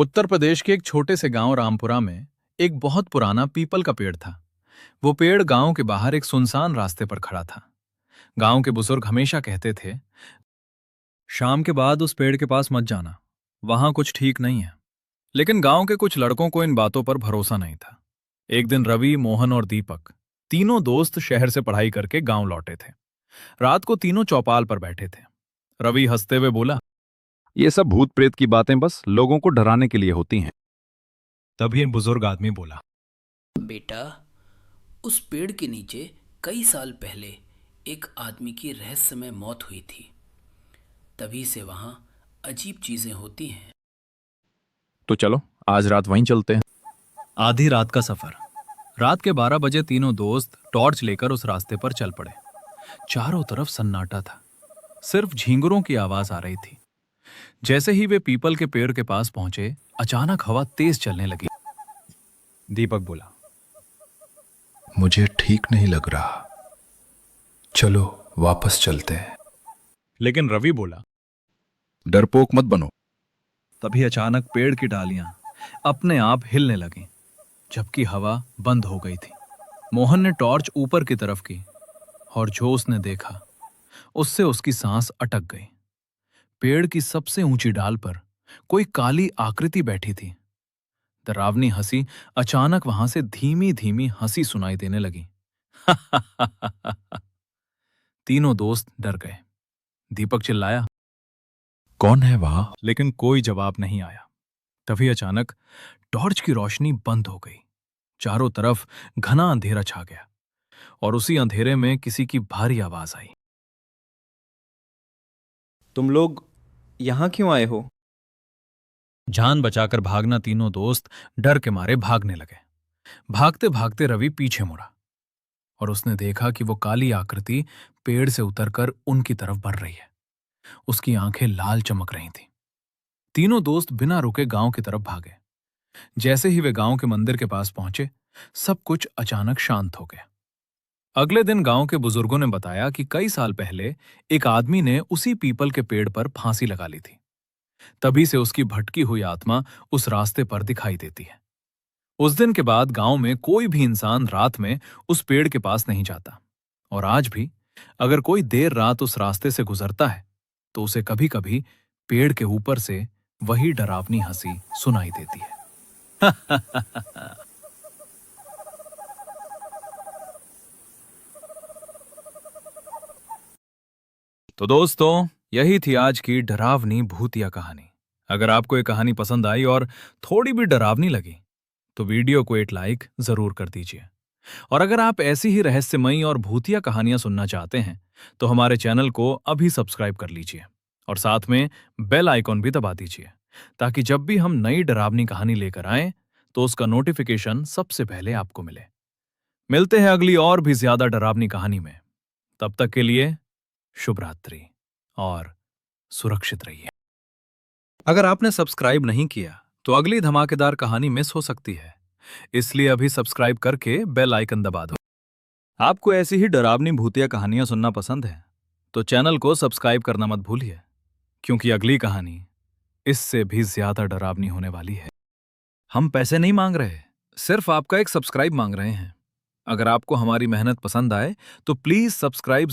उत्तर प्रदेश के एक छोटे से गांव रामपुरा में एक बहुत पुराना पीपल का पेड़ था। वो पेड़ गांव के बाहर एक सुनसान रास्ते पर खड़ा था। गांव के बुजुर्ग हमेशा कहते थे, शाम के बाद उस पेड़ के पास मत जाना, वहां कुछ ठीक नहीं है। लेकिन गांव के कुछ लड़कों को इन बातों पर भरोसा नहीं था। एक दिन रवि, मोहन और दीपक, तीनों दोस्त शहर से पढ़ाई करके गांव लौटे थे। रात को तीनों चौपाल पर बैठे थे। रवि हंसते हुए बोला, ये सब भूत प्रेत की बातें बस लोगों को डराने के लिए होती हैं। तभी एक बुजुर्ग आदमी बोला, बेटा, उस पेड़ के नीचे कई साल पहले एक आदमी की रहस्यमय मौत हुई थी। तभी से वहाँ अजीब चीजें होती हैं। तो चलो आज रात वहीं चलते हैं। आधी रात का सफर। रात के 12 बजे तीनों दोस्त टॉर्च लेकर उस रास्ते पर चल पड़े। चारों तरफ सन्नाटा था, सिर्फ झींगुरों की आवाज आ रही थी। जैसे ही वे पीपल के पेड़ के पास पहुंचे, अचानक हवा तेज चलने लगी। दीपक बोला, मुझे ठीक नहीं लग रहा, चलो वापस चलते हैं। लेकिन रवि बोला। डरपोक मत बनो। तभी अचानक पेड़ की डालियां अपने आप हिलने लगीं, जबकि हवा बंद हो गई थी। मोहन ने टॉर्च ऊपर की तरफ की और जो उसने देखा, उससे उसकी सांस अटक गई। पेड़ की सबसे ऊंची डाल पर कोई काली आकृति बैठी थी। डरावनी हंसी अचानक वहां से धीमी धीमी हंसी सुनाई देने लगी। तीनों दोस्त डर गए। दीपक चिल्लाया, कौन है वहां? लेकिन कोई जवाब नहीं आया। तभी अचानक टॉर्च की रोशनी बंद हो गई। चारों तरफ घना अंधेरा छा गया और उसी अंधेरे में किसी की भारी आवाज आई। तुम लोग यहाँ क्यों आए हो? जान बचाकर भागना तीनों दोस्त डर के मारे भागने लगे। भागते भागते रवि पीछे मुड़ा और उसने देखा कि वो काली आकृति पेड़ से उतरकर उनकी तरफ बढ़ रही है। उसकी आंखें लाल चमक रही थीं। तीनों दोस्त बिना रुके गांव की तरफ भागे। जैसे ही वे गांव के मंदिर के पास पहुंचे, सब कुछ अचानक शांत हो गया। अगले दिन गांव के बुजुर्गों ने बताया कि कई साल पहले एक आदमी ने उसी पीपल के पेड़ पर फांसी लगा ली थी। तभी से उसकी भटकी हुई आत्मा उस रास्ते पर दिखाई देती है। उस दिन के बाद गांव में कोई भी इंसान रात में उस पेड़ के पास नहीं जाता। और आज भी अगर कोई देर रात उस रास्ते से गुजरता है, तो उसे कभी कभी पेड़ के ऊपर से वही डरावनी हंसी सुनाई देती है। तो दोस्तों, यही थी आज की डरावनी भूतिया कहानी। अगर आपको ये कहानी पसंद आई और थोड़ी भी डरावनी लगी, तो वीडियो को एक लाइक जरूर कर दीजिए। और अगर आप ऐसी ही रहस्यमयी और भूतिया कहानियां सुनना चाहते हैं, तो हमारे चैनल को अभी सब्सक्राइब कर लीजिए और साथ में बेल आइकॉन भी दबा दीजिए, ताकि जब भी हम नई डरावनी कहानी लेकर आएं, तो उसका नोटिफिकेशन सबसे पहले आपको मिले। मिलते हैं अगली और भी ज्यादा डरावनी कहानी में। तब तक के लिए शुभ रात्रि और सुरक्षित रहिए। अगर आपने सब्सक्राइब नहीं किया, तो अगली धमाकेदार कहानी मिस हो सकती है, इसलिए अभी सब्सक्राइब करके बेल आइकन दबा दो। आपको ऐसी ही डरावनी भूतिया कहानियां सुनना पसंद है, तो चैनल को सब्सक्राइब करना मत भूलिए, क्योंकि अगली कहानी इससे भी ज्यादा डरावनी होने वाली है। हम पैसे नहीं मांग रहे, सिर्फ आपका एक सब्सक्राइब मांग रहे हैं। अगर आपको हमारी मेहनत पसंद आए, तो प्लीज सब्सक्राइब